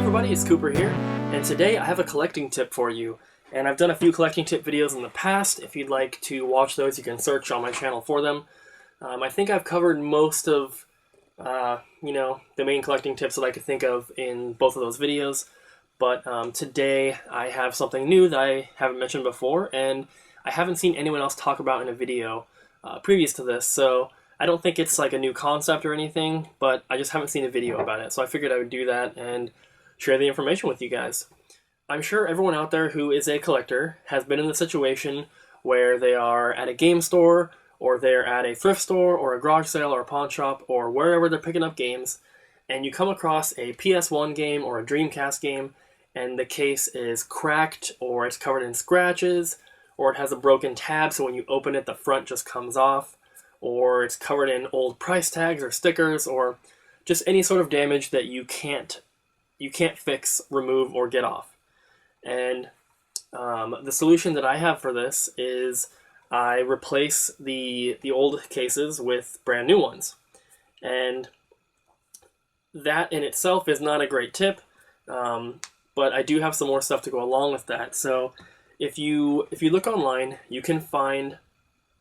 everybody, it's Cooper here, and today I have a collecting tip for you. And I've done a few collecting tip videos in the past. If you'd like to watch those, you can search on my channel for them. I think I've covered most of, the main collecting tips that I could think of in both of those videos. But today I have something new that I haven't mentioned before, and I haven't seen anyone else talk about in a video previous to this. So I don't think it's like a new concept or anything, but I just haven't seen a video about it. So I figured I would do that and share the information with you guys. I'm sure everyone out there who is a collector has been in the situation where they are at a game store, or they're at a thrift store, or a garage sale, or a pawn shop, or wherever they're picking up games, and you come across a PS1 game or a Dreamcast game, and the case is cracked, or it's covered in scratches, or it has a broken tab so when you open it the front just comes off, or it's covered in old price tags or stickers, or just any sort of damage that you can't fix, remove, or get off. And the solution that I have for this is I replace the old cases with brand new ones. And that in itself is not a great tip, but I do have some more stuff to go along with that. So if you look online, you can find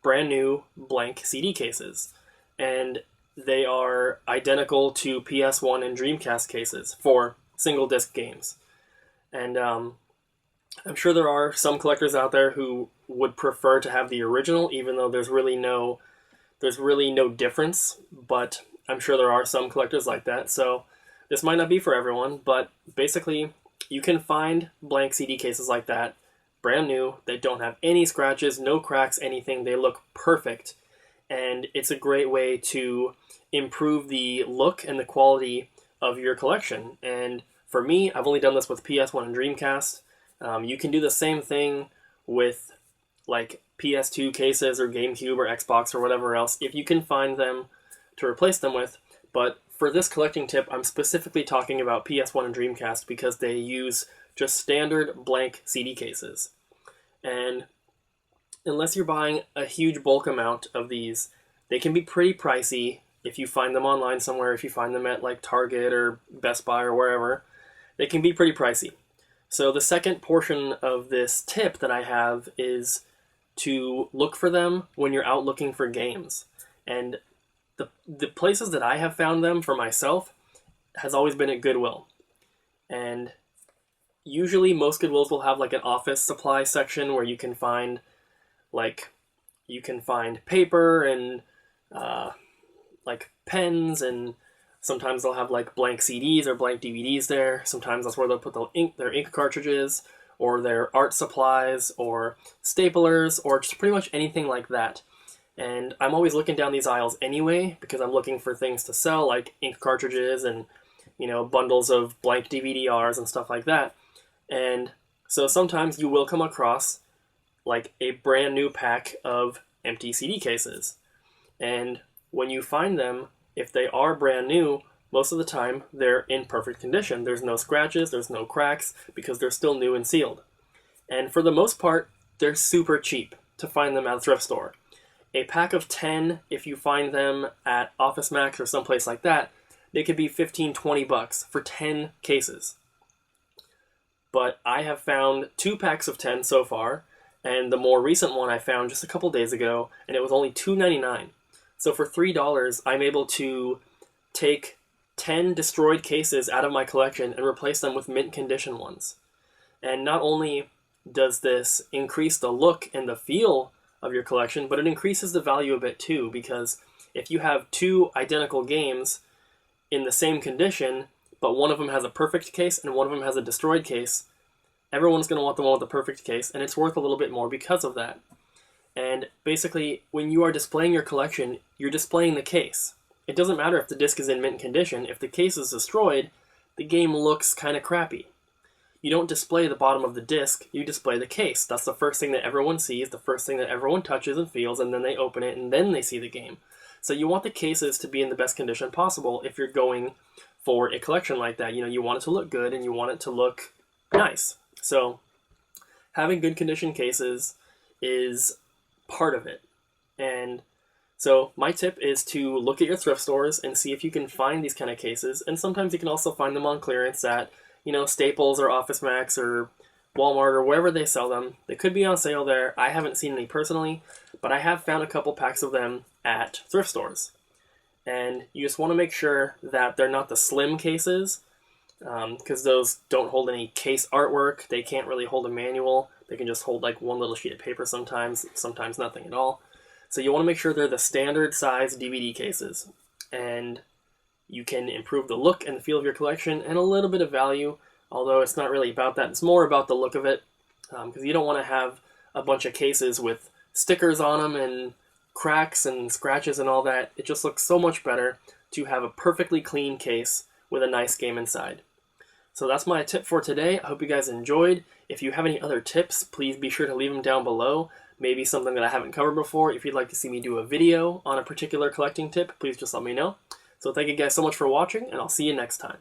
brand new blank CD cases, and they are identical to PS1 and Dreamcast cases for single disc games. And I'm sure there are some collectors out there who would prefer to have the original, even though there's really no difference, but I'm sure there are some collectors like that. So this might not be for everyone, but basically you can find blank CD cases like that, brand new. They don't have any scratches, no cracks, anything. They look perfect, and it's a great way to improve the look and the quality of your collection. And for me, I've only done this with PS1 and Dreamcast. You can do the same thing with like PS2 cases or GameCube or Xbox or whatever else, if you can find them to replace them with. But for this collecting tip, I'm specifically talking about PS1 and Dreamcast because they use just standard blank CD cases. And unless you're buying a huge bulk amount of these, they can be pretty pricey if you find them online somewhere, if you find them at like Target or Best Buy or wherever. They can be pretty pricey. So the second portion of this tip that I have is to look for them when you're out looking for games. And the places that I have found them for myself has always been at Goodwill. And usually most Goodwills will have like an office supply section where you can find paper and like pens, and sometimes they'll have like blank CDs or blank DVDs there. Sometimes that's where they'll put their ink cartridges, or their art supplies, or staplers, or just pretty much anything like that. And I'm always looking down these aisles anyway, because I'm looking for things to sell, like ink cartridges and, bundles of blank DVD-Rs and stuff like that. And so sometimes you will come across like a brand new pack of empty CD cases. And when you find them, if they are brand new, most of the time they're in perfect condition. There's no scratches, there's no cracks, because they're still new and sealed. And for the most part, they're super cheap to find them at a thrift store. A pack of 10, if you find them at Office Max or someplace like that, they could be 15, 20 bucks for 10 cases. But I have found 2 packs of 10 so far, and the more recent one I found just a couple days ago, and it was only $2.99. So for $3, I'm able to take 10 destroyed cases out of my collection and replace them with mint condition ones. And not only does this increase the look and the feel of your collection, but it increases the value a bit too, because if you have 2 identical games in the same condition, but one of them has a perfect case and one of them has a destroyed case, everyone's going to want the one with the perfect case, and it's worth a little bit more because of that. And basically, when you are displaying your collection, you're displaying the case. It doesn't matter if the disc is in mint condition. If the case is destroyed, the game looks kind of crappy. You don't display the bottom of the disc, you display the case. That's the first thing that everyone sees, the first thing that everyone touches and feels, and then they open it and then they see the game. So you want the cases to be in the best condition possible if you're going for a collection like that. You want it to look good and you want it to look nice. So having good condition cases is part of it. And so my tip is to look at your thrift stores and see if you can find these kind of cases. And sometimes you can also find them on clearance at, Staples or Office Max or Walmart or wherever they sell them. They could be on sale there. I haven't seen any personally, but I have found a couple packs of them at thrift stores. And you just want to make sure that they're not the slim cases, because those don't hold any case artwork. They can't really hold a manual. They can just hold like one little sheet of paper sometimes nothing at all. So you want to make sure they're the standard size DVD cases. And you can improve the look and the feel of your collection and a little bit of value, although it's not really about that. It's more about the look of it, because you don't want to have a bunch of cases with stickers on them and cracks and scratches and all that. It just looks so much better to have a perfectly clean case with a nice game inside. So that's my tip for today. I hope you guys enjoyed. If you have any other tips, please be sure to leave them down below. Maybe something that I haven't covered before. If you'd like to see me do a video on a particular collecting tip, please just let me know. So thank you guys so much for watching, and I'll see you next time.